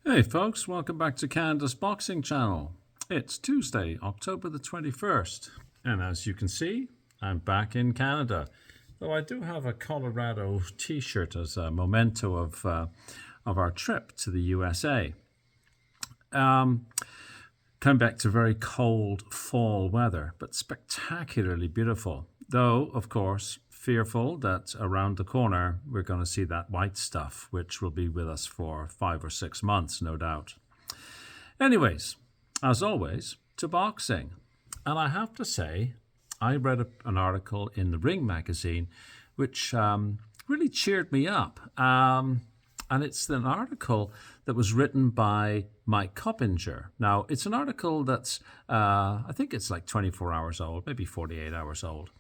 Hey folks, welcome back to Canada's Boxing Channel. It's Tuesday, October the 21st, and as you can see, I'm back in Canada. Though I do have a Colorado t-shirt as a memento of our trip to the USA. Come back to very cold fall weather, but spectacularly beautiful. Though, of course, fearful that around the corner we're going to see that white stuff, which will be with us for 5 or 6 months, no doubt. Anyways, as always, to boxing. And I have to say, I read an article in the Ring magazine which really cheered me up. And it's an article that was written by Mike Coppinger. Now, it's an article that's, I think it's like 24 hours old, maybe 48 hours old.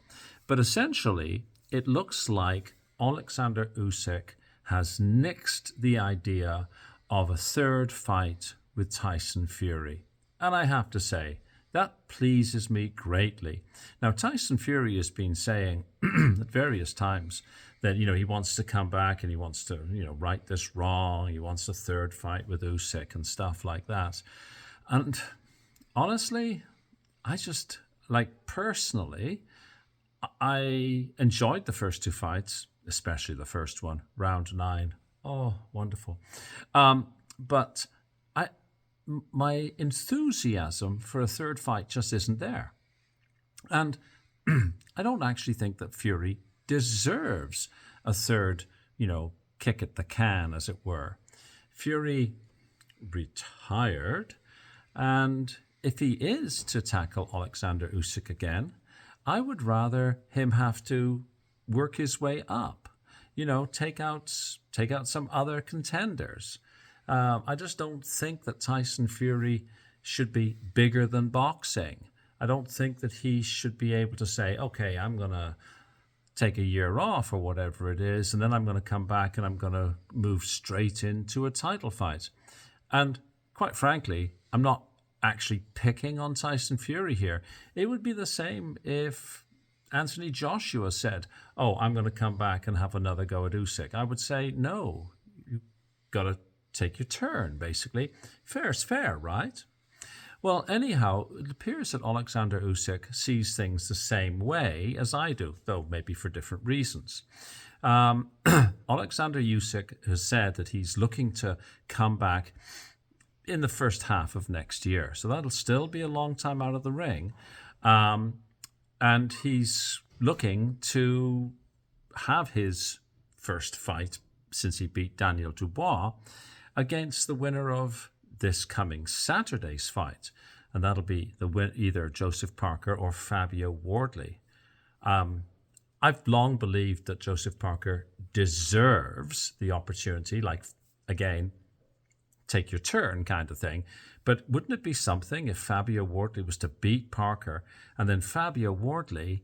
But essentially, it looks like Alexander Usyk has nixed the idea of a third fight with Tyson Fury. And I have to say, that pleases me greatly. Now, Tyson Fury has been saying at various times that, he wants to come back and he wants to, right this wrong. He wants a third fight with Usyk and stuff like that. And honestly, personally, I enjoyed the first 2 fights, especially the first one, round 9. Oh, wonderful. But my enthusiasm for a third fight just isn't there. And I don't actually think that Fury deserves a third, kick at the can, as it were. Fury retired, and if he is to tackle Alexander Usyk again, I would rather him have to work his way up, take out some other contenders. I just don't think that Tyson Fury should be bigger than boxing. I don't think that he should be able to say, okay, I'm going to take a year off or whatever it is, and then I'm going to come back and I'm going to move straight into a title fight. And quite frankly, I'm not actually picking on Tyson Fury here. It would be the same if Anthony Joshua said, oh, I'm going to come back and have another go at Usyk. I would say, no, you've got to take your turn, basically. Fair's fair, right? Well, anyhow, it appears that Alexander Usyk sees things the same way as I do, though maybe for different reasons. Alexander Usyk has said that he's looking to come back in the first half of next year. So that'll still be a long time out of the ring. And he's looking to have his first fight since he beat Daniel Dubois against the winner of this coming Saturday's fight. And that'll be either Joseph Parker or Fabio Wardley. I've long believed that Joseph Parker deserves the opportunity, again, take your turn kind of thing. But wouldn't it be something if Fabio Wardley was to beat Parker and then Fabio Wardley,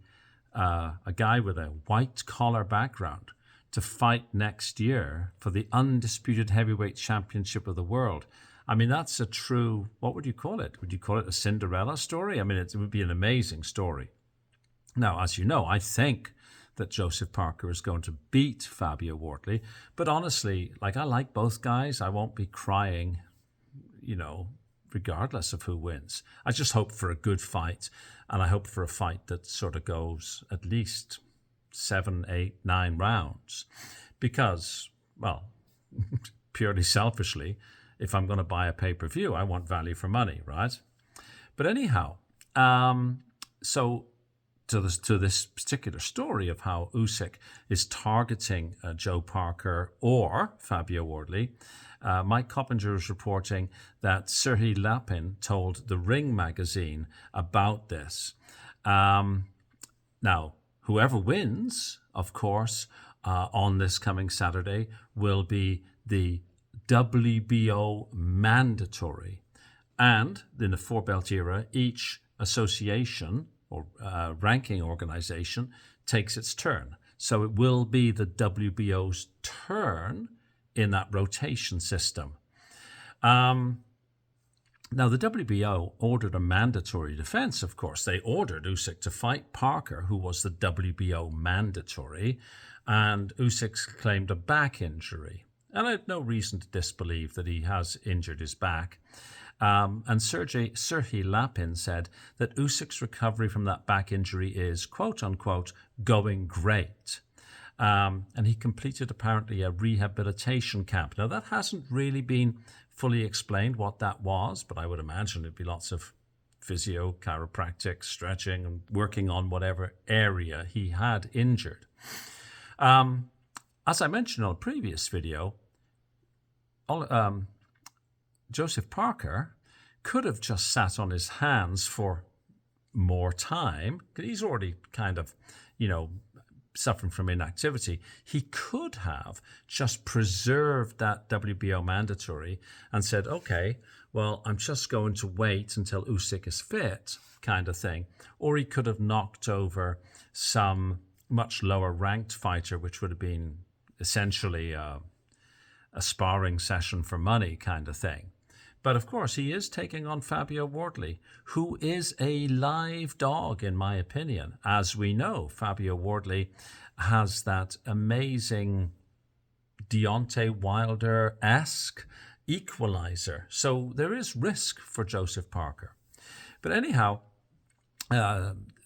a guy with a white collar background, to fight next year for the undisputed heavyweight championship of the world? I mean, that's a true, what would you call it? Would you call it a Cinderella story? I mean, it would be an amazing story. Now, as you know, I think that Joseph Parker is going to beat Fabio Wardley. But honestly, I like both guys. I won't be crying, regardless of who wins. I just hope for a good fight. And I hope for a fight that sort of goes at least 7, 8, 9 rounds. Because, well, purely selfishly, if I'm going to buy a pay-per-view, I want value for money, right? But anyhow, so to this particular story of how Usyk is targeting Joe Parker or Fabio Wardley, Mike Coppinger is reporting that Serhii Lapin told the Ring magazine about this. Now, whoever wins, of course, on this coming Saturday will be the WBO mandatory. And in the 4-belt era, each association or ranking organization takes its turn. So it will be the WBO's turn in that rotation system. Now, the WBO ordered a mandatory defense, of course. They ordered Usyk to fight Parker, who was the WBO mandatory, and Usyk claimed a back injury. And I have no reason to disbelieve that he has injured his back. And Serhii Lapin said that Usyk's recovery from that back injury is, quote unquote, going great. And he completed apparently a rehabilitation camp. Now, that hasn't really been fully explained what that was, but I would imagine it'd be lots of physio, chiropractic, stretching, and working on whatever area he had injured. As I mentioned on a previous video, Joseph Parker could have just sat on his hands for more time, because he's already kind of, suffering from inactivity. He could have just preserved that WBO mandatory and said, okay, well, I'm just going to wait until Usyk is fit, kind of thing. Or he could have knocked over some much lower ranked fighter, which would have been essentially a sparring session for money kind of thing. But of course, he is taking on Fabio Wardley, who is a live dog, in my opinion. As we know, Fabio Wardley has that amazing Deontay Wilder-esque equalizer. So there is risk for Joseph Parker. But anyhow,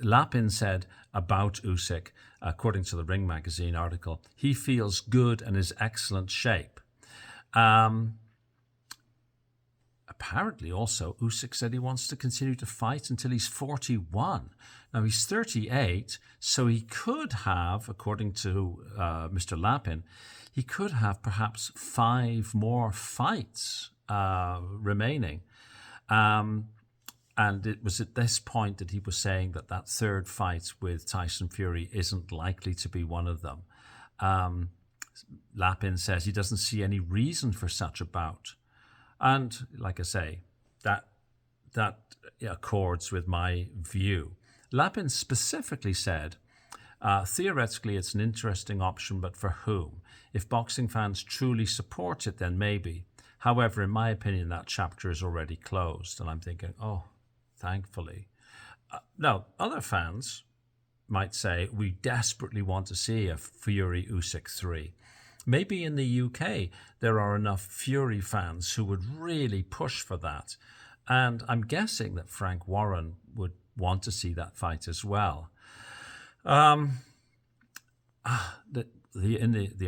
Lapin said about Usyk, according to the Ring Magazine article, he feels good and is excellent shape. Apparently also, Usyk said he wants to continue to fight until he's 41. Now, he's 38, so he could have, according to Mr. Lapin, he could have perhaps 5 more fights remaining. And it was at this point that he was saying that that third fight with Tyson Fury isn't likely to be one of them. Lapin says he doesn't see any reason for such a bout. And like I say, that accords with my view. Lapin specifically said, theoretically, it's an interesting option, but for whom? If boxing fans truly support it, then maybe. However, in my opinion, that chapter is already closed. And I'm thinking, oh, thankfully. Now, other fans might say, we desperately want to see a Fury-Usyk 3. Maybe in the UK, there are enough Fury fans who would really push for that. And I'm guessing that Frank Warren would want to see that fight as well. The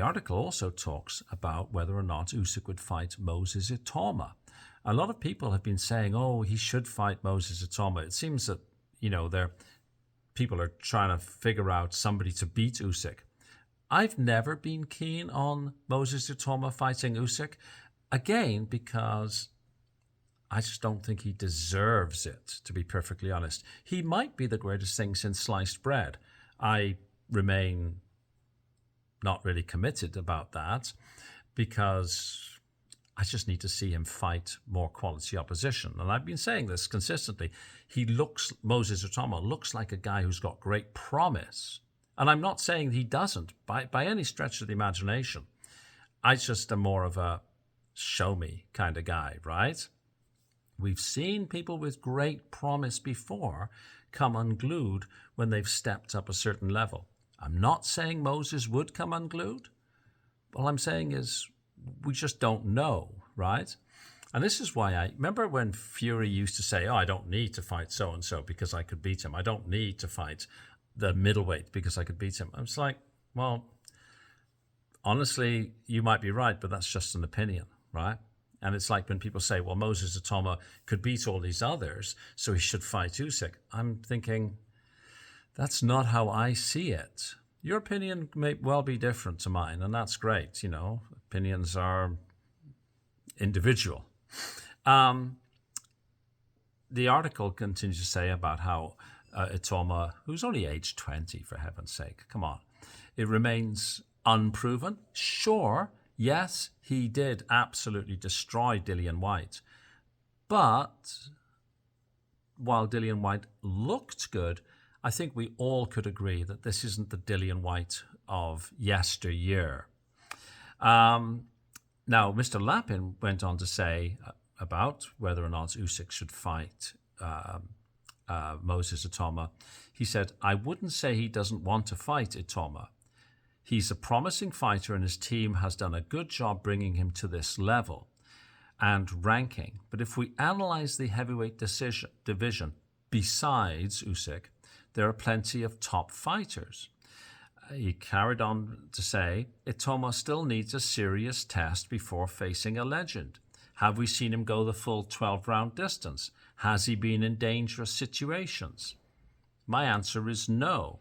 article also talks about whether or not Usyk would fight Moses Itauma. A lot of people have been saying, oh, he should fight Moses Itauma. It seems that, people are trying to figure out somebody to beat Usyk. I've never been keen on Moses Itauma fighting Usyk, again, because I just don't think he deserves it, to be perfectly honest. He might be the greatest thing since sliced bread. I remain not really committed about that because I just need to see him fight more quality opposition. And I've been saying this consistently. Moses Itauma looks like a guy who's got great promise. And I'm not saying he doesn't by any stretch of the imagination. I just am more of a show me kind of guy, right? We've seen people with great promise before come unglued when they've stepped up a certain level. I'm not saying Moses would come unglued. All I'm saying is we just don't know, right? And this is why I remember when Fury used to say, oh, I don't need to fight so-and-so because I could beat him. I don't need to fight the middleweight because I could beat him. I was like, well, honestly, you might be right, but that's just an opinion, right? And it's like when people say, well, Moses Itauma could beat all these others, so he should fight Usyk. I'm thinking, that's not how I see it. Your opinion may well be different to mine, and that's great. Opinions are individual. The article continues to say about how Itauma, who's only aged 20, for heaven's sake, come on, it remains unproven. Sure, yes, he did absolutely destroy Dillian Whyte. But while Dillian Whyte looked good, I think we all could agree that this isn't the Dillian Whyte of yesteryear. Now, Mr. Lapin went on to say about whether or not Usyk should fight Moses Itauma. He said, I wouldn't say he doesn't want to fight Itauma. He's a promising fighter and his team has done a good job bringing him to this level and ranking. But if we analyze the heavyweight division, besides Usyk, there are plenty of top fighters. He carried on to say, Itauma still needs a serious test before facing a legend. Have we seen him go the full 12-round distance? Has he been in dangerous situations? My answer is no.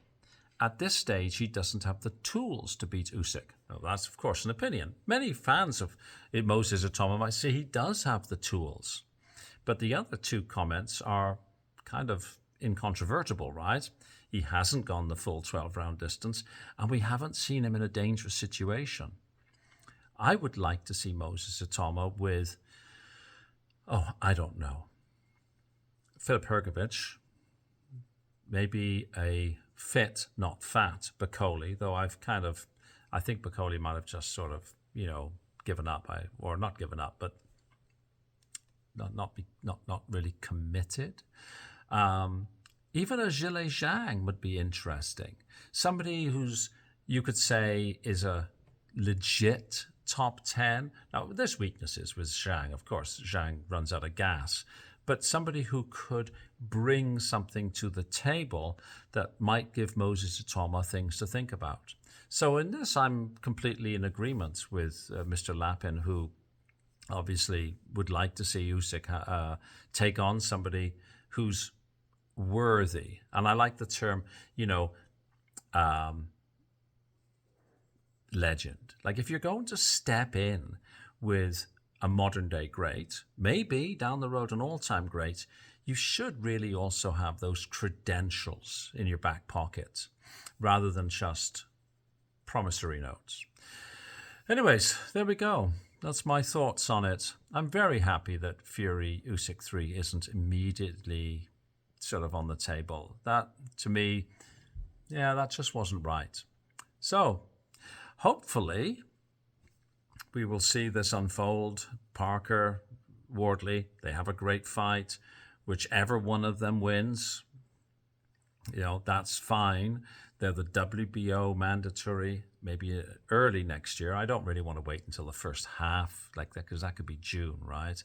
At this stage, he doesn't have the tools to beat Usyk. Now, that's, of course, an opinion. Many fans of Moses Itauma might say he does have the tools. But the other two comments are kind of incontrovertible, right? He hasn't gone the full 12-round distance, and we haven't seen him in a dangerous situation. I would like to see Moses Itauma with, I don't know, Filip Hrgović, maybe a fit, not fat, Bakole, though I think Bakole might have just sort of, given up, or not given up, but not really committed. Even a Zhilei Zhang would be interesting. Somebody who's, you could say, is a legit top 10. Now, there's weaknesses with Zhang, of course. Zhang runs out of gas. But somebody who could bring something to the table that might give Moses Itauma things to think about. So in this, I'm completely in agreement with Mr. Lapin, who obviously would like to see Usyk take on somebody who's worthy. And I like the term, legend. Like if you're going to step in with a modern day great, maybe down the road an all-time great, you should really also have those credentials in your back pocket rather than just promissory notes. Anyways, there we go. That's my thoughts on it. I'm very happy that Fury Usyk 3 isn't immediately sort of on the table. That, to me, that just wasn't right. So, hopefully, we will see this unfold. Parker, Wardley, they have a great fight. Whichever one of them wins, that's fine. They're the WBO mandatory, maybe early next year. I don't really want to wait until the first half like that, because that could be June, right?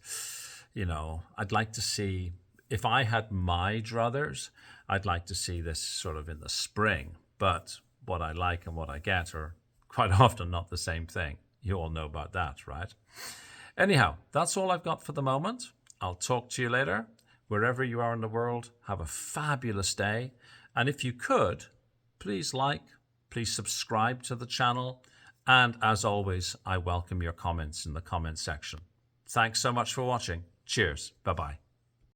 I'd like to see, if I had my druthers, I'd like to see this sort of in the spring. But what I like and what I get are quite often not the same thing. You all know about that, right? Anyhow, that's all I've got for the moment. I'll talk to you later. Wherever you are in the world, have a fabulous day. And if you could, please please subscribe to the channel. And as always, I welcome your comments in the comment section. Thanks so much for watching. Cheers. Bye-bye.